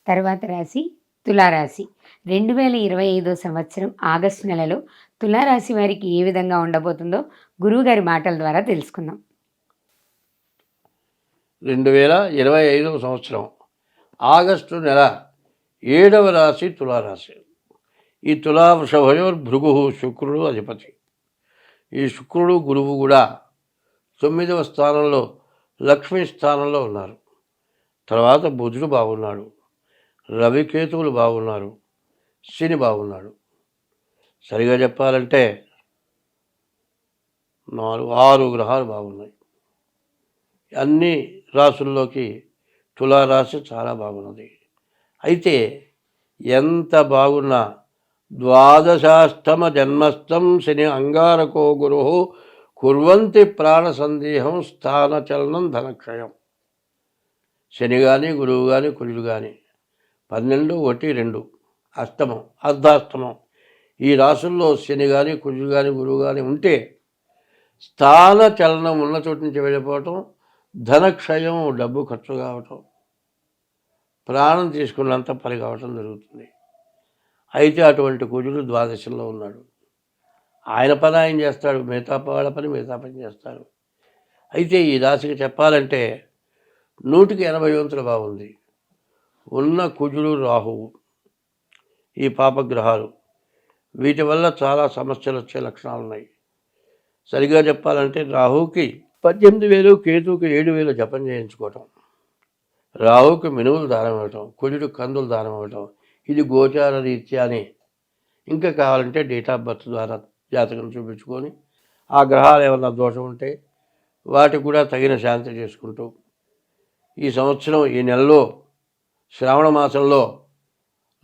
తర్వాత రాశి తులారాశి. 2025 సంవత్సరం ఆగస్టు నెలలో తులారాశి వారికి ఏ విధంగా ఉండబోతుందో గురువుగారి మాటల ద్వారా తెలుసుకుందాం. 2025 సంవత్సరం ఆగస్టు నెల 7వ రాశి తులారాశి. ఈ తులావృషభయోర్భృగు శుక్రుడు అధిపతి. ఈ శుక్రుడు గురువు కూడా 9వ స్థానంలో లక్ష్మీ స్థానంలో ఉన్నారు. తర్వాత బుధుడు బాగున్నాడు, రవికేతువులు బాగున్నారు, శని బాగున్నాడు. సరిగా చెప్పాలంటే 6 గ్రహాలు బాగున్నాయి. అన్ని రాసుల్లోకి తులారాశి చాలా బాగున్నది. అయితే ఎంత బాగున్నా ద్వాదశాష్టమ జన్మస్థం శని అంగారకో గురు కుర్వంతి ప్రాణ సందేహం స్థానచలనం ధనక్షయం. శని కానీ గురువు కానీ కుజుడు కానీ 12, 1, 2 అష్టమం అర్ధాష్టమం ఈ రాసుల్లో శని కానీ కుజుడు కానీ గురువు కానీ ఉంటే స్థాన చలనం ఉన్న చోటు నుంచి వెళ్ళిపోవటం, ధనక్షయం, డబ్బు ఖర్చు కావటం, ప్రాణం తీసుకున్నంత పని కావటం జరుగుతుంది. అయితే అటువంటి కుజుడు ద్వాదశంలో ఉన్నాడు. ఆయన పని ఆయన చేస్తాడు, మిగతా వాళ్ళ పని మిగతా పని చేస్తాడు. అయితే ఈ రాశికి చెప్పాలంటే 100కి 80 వంతులు బాగుంది. ఉన్న కుజుడు రాహువు ఈ పాపగ్రహాలు, వీటి వల్ల చాలా సమస్యలు వచ్చే లక్షణాలు ఉన్నాయి. సరిగా చెప్పాలంటే రాహువుకి 18,000, కేతువుకి 7,000 జపం చేయించుకోవటం, రాహువుకి మినువులు దానం ఇవ్వటం, కుజుడు కందులు దానం ఇవ్వటం, ఇది గోచార రీత్యానే. ఇంకా కావాలంటే డేట్ ఆఫ్ బర్త్ ద్వారా జాతకం చూపించుకొని ఆ గ్రహాలు ఏమన్నా దోషం ఉంటే వాటికి కూడా తగిన శాంతి చేసుకుంటూ ఈ సంవత్సరం ఈ నెలలో శ్రావణ మాసంలో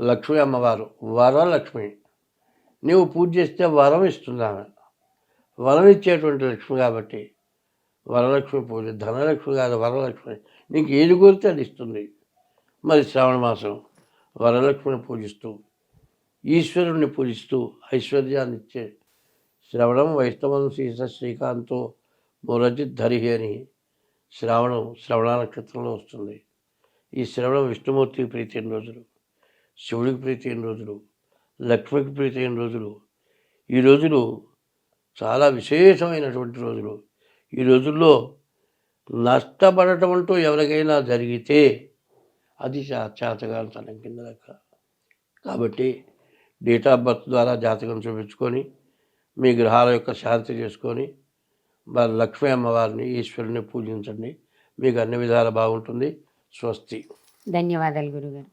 లక్ష్మీ అమ్మవారు వరలక్ష్మి, నీవు పూజ చేస్తే వరం ఇస్తుంది ఆమె. వరం ఇచ్చేటువంటి లక్ష్మి కాబట్టి వరలక్ష్మి పూజ. ధనలక్ష్మి కాదు, వరలక్ష్మి. నీకు ఏది కోరితే అది ఇస్తుంది. మరి శ్రావణ మాసం వరలక్ష్మిని పూజిస్తూ ఈశ్వరుణ్ణి పూజిస్తూ ఐశ్వర్యాన్ని ఇచ్చే శ్రవణం వైష్ణవం శీస శ్రీకాంతో మురజిత్ ధరిహి అని శ్రవణ నక్షత్రంలో వస్తుంది. ఈ శ్రవణం విష్ణుమూర్తికి ప్రీతి అయిన రోజులు, శివుడికి ప్రీతి అయిన రోజులు, లక్ష్మికి ప్రీతి అయిన రోజులు. ఈ రోజులు చాలా విశేషమైనటువంటి రోజులు. ఈ రోజుల్లో నష్టపడటం అంటూ ఎవరికైనా జరిగితే అది చేతగానితనం కింద లెక్క. కాబట్టి డేట్ ఆఫ్ బర్త్ ద్వారా జాతకం చూపించుకొని మీ గ్రహాల యొక్క శాంతి చేసుకొని మరి లక్ష్మీ అమ్మవారిని ఈశ్వరుని పూజించండి. మీకు అన్ని విధాలు బాగుంటుంది. స్వస్తి. ధన్యవాదాలు గురుగారు.